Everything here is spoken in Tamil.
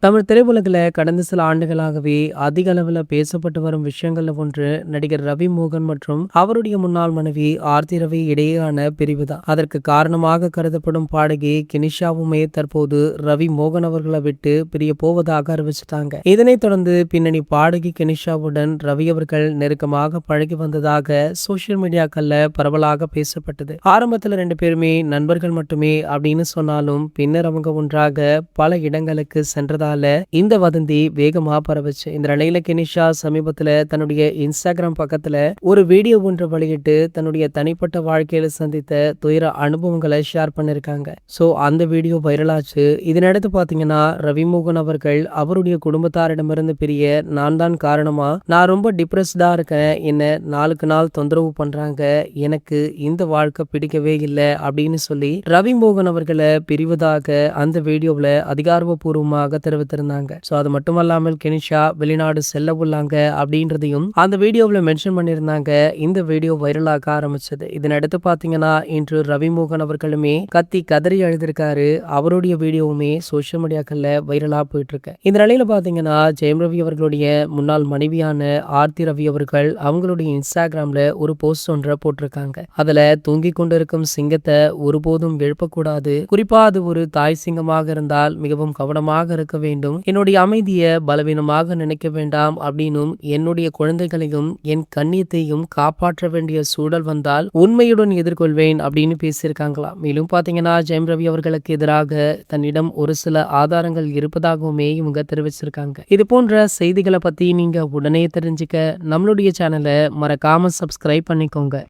தமிழ் திரையுலகில் கடந்த சில ஆண்டுகளாகவே அதிக அளவில் பேசப்பட்டு வரும் விஷயங்கள்ல ஒன்று நடிகர் ரவி மோகன் மற்றும் அவருடைய முன்னாள் மனைவி ஆர்த்தி ரவி இடையேயான பிரிவு தான். அதற்கு காரணமாக கருதப்படும் பாடகி கினிஷாவுமே தற்போது ரவி மோகன் அவர்களை விட்டு பிரிய போவதாக அறிவிச்சிட்டாங்க. இதனைத் தொடர்ந்து பின்னணி பாடகி கினிஷாவுடன் ரவி அவர்கள் நெருக்கமாக பழகி வந்ததாக சோசியல் மீடியாக்கள்ல பரவலாக பேசப்பட்டது. ஆரம்பத்தில் ரெண்டு பேருமே நண்பர்கள் மட்டுமே அப்படின்னு சொன்னாலும் பின்னர் அவங்க ஒன்றாக பல இடங்களுக்கு சென்றதால இந்த வதந்தி வேகமா பரவுச்சு. இந்த நிலையில கினிஷா சமீபத்துல தன்னுடைய இன்ஸ்டாகிராம் பக்கத்துல ஒரு வீடியோ ஒன்று வெளியிட்டு தன்னுடைய தனிப்பட்ட வாழ்க்கையில சந்தித்த துயர அனுபவங்களை ஷேர் பண்ணிருக்காங்க. சோ அந்த வீடியோ வைரலாச்சு. இதனடுத்து பாத்தீங்கன்னா ரவி மோகன் அவர்கள் அவருடைய குடும்பத்தாரிடமிருந்து பிரிய நான் தான் காரணமா, நான் ரொம்ப டிப்ரெஸ்டா இருக்கேன், என்ன நாளுக்கு நாள் தொந்தரவு பண்றாங்க, எனக்கு இந்த வாழ்க்கை பிடிக்கவே இல்லை அப்படின்னு சொல்லி ரவி மோகன் அவர்களை பிரிவதாக அந்த வீடியோவில் அதிகாரப்பூர்வமாக தெரிவித்திருந்தாங்க. சோ அது மட்டுமல்லாமல் கினிஷா வெளிநாடு செல்ல உள்ளாங்க அப்படின்றதையும் அந்த வீடியோவில் மென்ஷன் பண்ணியிருந்தாங்க. இந்த வீடியோ வைரலாக ஆரம்பிச்சது. இதனடுத்து பாத்தீங்கன்னா இன்று ரவி மோகன் அவர்களுமே கத்தி கதறி எழுதியிருக்காரு. அவருடைய வீடியோவுமே சோசியல் மீடியாக்கள்ல வைரலா போயிட்டு இருக்கு. இந்த நிலையில பாத்தீங்கன்னா ஜெயம் ரவி அவர்களுடைய முன்னாள் மனைவியான ஆர்த்தி ரவி அவர்கள் அவங்களுடைய இன்ஸ்டாகிராம்ல ஒரு போஸ்ட் ஒன்றை போட்டிருக்காங்க. அதுல தூங்கி கொண்டிருக்கும் சிங்கத்தை ஒருபோதும் எழுப்பக்கூடாது, குறிப்பா அது ஒரு தாய் சிங்கமாக இருந்தால் மிகவும் கவனமாக இருக்க வேண்டும், என்னுடைய அமைதியை பலவீனமாக நினைக்க வேண்டாம் அப்படின்னும் என்னுடைய குழந்தைகளையும் என் கண்ணியத்தையும் காப்பாற்ற வேண்டிய சூழல் வந்தால் உண்மையுடன் எதிர்கொள்வேன் அப்படின்னு பேசியிருக்காங்களாம். மேலும் பாத்தீங்கன்னா ஜெயம் ரவி அவர்களுக்கு எதிராக தன்னிடம் ஒரு சில ஆதாரங்கள் இருப்பதாகவுமே இவங்க தெரிவிச்சிருக்காங்க. இது போன்ற செய்திகளை பத்தி நீங்க உடனே தெரிஞ்சுக்க நம்மளுடைய சேனலை மறக்காம சப்ஸ்கிரைப் பண்ணிக்கோங்க.